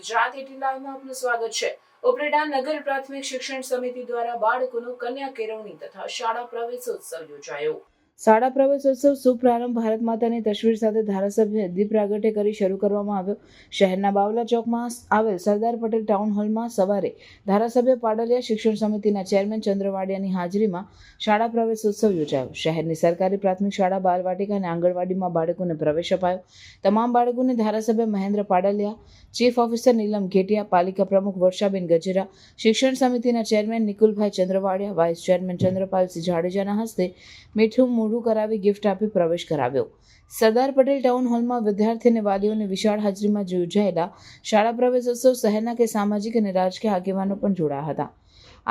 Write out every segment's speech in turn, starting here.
ગુજરાત 18 લાઈવમાં આપનું સ્વાગત છે। ઉપલેટા નગર પ્રાથમિક શિક્ષણ સમિતિ દ્વારા બાળકોનો કન્યા કેળવણી તથા શાળા પ્રવેશોત્સવ યોજાયો। શાળા પ્રવેશોત્સવ શુભ પ્રારંભ ભારત માતાની તસવીર સાથે ધારાસભ્ય દીપ પ્રાગટ્ય કરી શરૂ કરવામાં આવ્યો। શહેરના બાવલા ચોકમાં આવેલ સરદાર પટેલ ટાઉન હોલમાં સવારે ધારાસભ્ય પાડલિયા શિક્ષણ સમિતિના ચેરમેન ચંદ્રવાડિયાની હાજરીમાં શાળા પ્રવેશોત્સવ યોજાયો। શહેરની સરકારી પ્રાથમિક શાળા બાલવાટિકા અને આંગણવાડીમાં બાળકોને પ્રવેશ અપાયો। તમામ બાળકોને ધારાસભ્ય મહેન્દ્ર પાડલિયા, ચીફ ઓફિસર નીલમ ઘેટિયા, પાલિકા પ્રમુખ વર્ષાબેન ગજેરા, શિક્ષણ સમિતિના chairman Nikulbhai Chandravadiya, vice chairman Chandrapalsinh જાડેજાના હસ્તે મીઠું મોઢું કરાવી ગિફ્ટ આપી પ્રવેશ કરાવ્યો। સરદાર પટેલ ટાઉન હોલમાં વિદ્યાર્થી અને વાલીઓની વિશાળ હાજરીમાં યોજાયેલા શાળા પ્રવેશોત્સવ શહેરના કે સામાજિક અને રાજકીય આગેવાનો પણ જોડાયા હતા।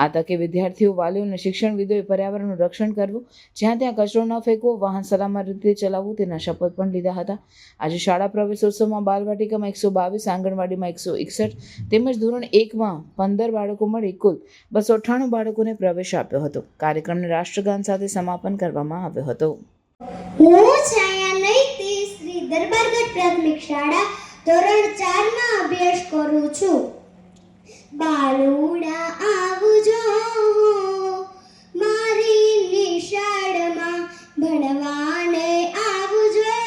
આ તકે વિદ્યાર્થીઓ, વાલીઓ અને શિક્ષણવિદોએ પર્યાવરણનું રક્ષણ કરવું, જ્યાં ત્યાં કચરો ન ફેંકવો, વાહન સલામત રીતે ચલાવવું તેના શપથ પણ લીધા હતા। આજે શાળા પ્રવેશોત્સવમાં બાલવાટિકામાં 122, આંગણવાડીમાં 161 તેમજ ધોરણ 1માં 15 બાળકો મળી કુલ 298 બાળકોને પ્રવેશ આપ્યો હતો। કાર્યક્રમને રાષ્ટ્રગાન સાથે સમાપન કરવામાં આવ્યો હતો। હું છાયા નૈતી શ્રી દરબારગઢ પ્રાથમિક શાળા ધોરણ 4 માં અભ્યાસ કરું છું। બાલુડા આવજો મારી નિશાળમાં ભણવાને આવજો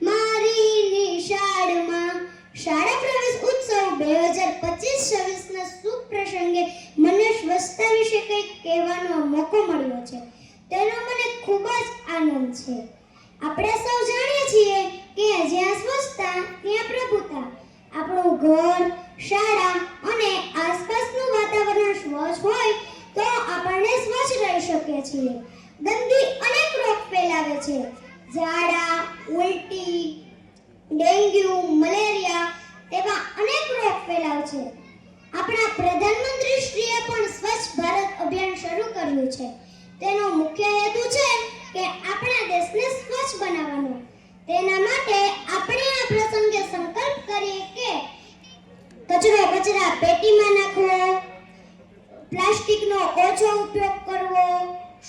મારી નિશાળમાં। શાળા પ્રવેશ ઉત્સવ 2025-26ના શુભ પ્રસંગે મને સ્વચ્છતા વિશે કંઈક કહેવાનો મોકો મળ્યો છે, તેનો મને ખૂબ જ આનંદ છે। આપણે સૌ જાણીએ છીએ કે જ્યાં સ્વચ્છતા ત્યાં પ્રભુતા। આપણું ઘર, શાળા અને આસપાસનું વાતાવરણ સ્વચ્છ હોય તો આપણે સ્વચ્છ રહી શકીએ છીએ। ગંદકી અનેક રોગ ફેલાવે છે, ઝાડા, ઉલટી, ડેન્ગ્યુ, મલેરિયા તેવા અનેક રોગ ફેલાવે છે। આપણા પ્રધાનમંત્રીશ્રીએ પણ સ્વચ્છ ભારત અભિયાન શરૂ કર્યું છે। તેનો મુખ્ય હેતુ છે કે આપણા દેશને સ્વચ્છ બનાવવાનો। તેના માટે આપણે આ પ્રસંગે સંકલ્પ કરીએ કે કચરો કચરા પેટીમાં નાખવો, પ્લાસ્ટિકનો ઓછો ઉપયોગ કરવો,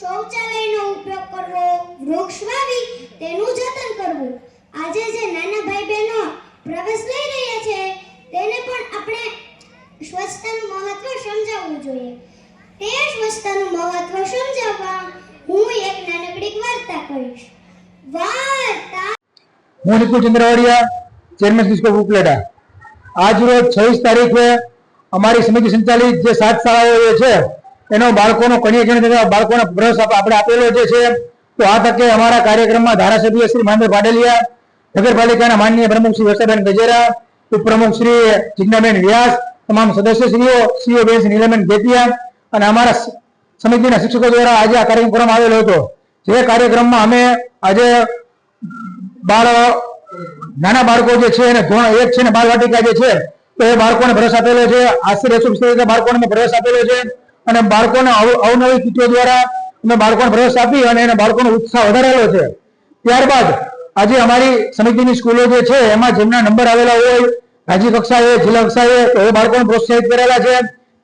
શૌચાલયનો ઉપયોગ કરવો, વૃક્ષ વાવી તેનું જતન કરવું। આજે જે નાના ભાઈ બહેનો પ્રવેશ લઈ રહ્યા છે તેને પણ આપણે સ્વચ્છતાનું મહત્વ સમજાવવું જોઈએ। તે સ્વચ્છતાનું મહત્વ સમજાવવા હું એક નાનકડી વાર્તા કહીશ। વાર્તા। હું નિકુલ ચંદ્રવાડિયા, ચેરમેન સિસ્કો ઉપલેટા। આજ રોજ 26 તારીખે અમારી સમિતિ સંચાલિત જે 7 શાળાઓ છે એનો બાળકોનો કન્યા કેળવણી તથા બાળકોના પ્રવેશ આપણે આપેલો જે છે, તો આ તકે અમારા કાર્યક્રમમાં ધારાસભ્ય શ્રી મહેન્દ્ર પાડલિયા, નગરપાલિકાના માનનીય પ્રમુખ શ્રી વર્ષાબેન ગજેરા, ઉપપ્રમુખ શ્રી જિજ્ઞાબેન વ્યાસ, તમામ સદસ્યશ્રીઓ, સીઓ બેન શ્રી નીલમબેન ઘેટિયા અને અમારા સમિતિના શિક્ષકો દ્વારા આજે આ કાર્યક્રમ કરવામાં આવેલો હતો। જે કાર્યક્રમમાં અમે આજે નાના બાળકો જે છે અને ધોરણ 1 છે ને બાલવાટિકા જે છે તો એ બાળકોને પ્રવેશ આપેલો છે। આશરે 145 બાળકોને પ્રવેશ આપેલો છે અને બાળકોને અવનવી કીટો દ્વારા અમે બાળકોને પ્રવેશ આપી અને એને બાળકોનો ઉત્સાહ વધારેલો છે। ત્યારબાદ આજે અમારી સમિતિની સ્કૂલો જે છે એમાં જેમના નંબર આવેલા હોય રાજ્ય કક્ષાએ, જિલ્લા કક્ષાએ, તો એ બાળકોને પ્રોત્સાહિત કરેલા છે।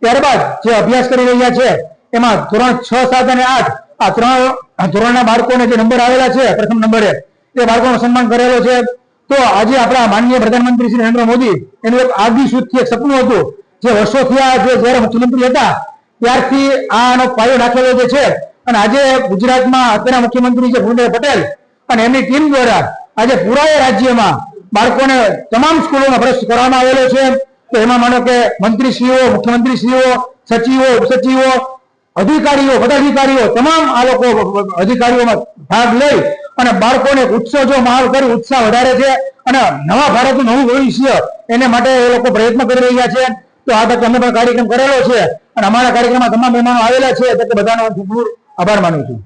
ત્યારબાદ જે અભ્યાસ કરી રહ્યા છે એમાં ધોરણ 6, 7 અને 8 આ 3 ધોરણના બાળકોને જે નંબર આવેલા છે પ્રથમ નંબરે તે બાળકોનું સન્માન કરેલો છે। તો આજે આપણા માનનીય પ્રધાનમંત્રી શ્રી નરેન્દ્ર મોદી એનું એક આગવી સૂઝથી એક સપનું હતું જે વર્ષોથી જ્યારે મુખ્યમંત્રી હતા ત્યારથી આનો પાયો નાખેલો જે છે અને આજે ગુજરાતમાં અત્યારના મુખ્યમંત્રી છે ભૂપેન્દ્ર પટેલ અને એમની ટીમ દ્વારા આજે પૂરા રાજ્યમાં બાળકોને તમામ સ્કૂલોમાં પ્રવેશ કરવામાં આવેલો છે। તો એમાં માનો કે મંત્રીશ્રીઓ, મુખ્યમંત્રીશ્રીઓ, સચિવો, ઉપસચિવો, અધિકારીઓ, પદાધિકારીઓ તમામ આ લોકો અધિકારીઓમાં ભાગ લઈ અને બાળકોને ઉત્સવ જો માહોલ કરી ઉત્સાહ વધારે છે અને નવા ભારતનું નવું ભવિષ્ય એને માટે એ લોકો પ્રયત્ન કરી રહ્યા છે। તો આ તકે અમે પણ કાર્યક્રમ કરેલો છે અને અમારા કાર્યક્રમમાં તમામ મહેમાનો આવેલા છે, તો બધાનો ખૂબ આભાર માનું છું।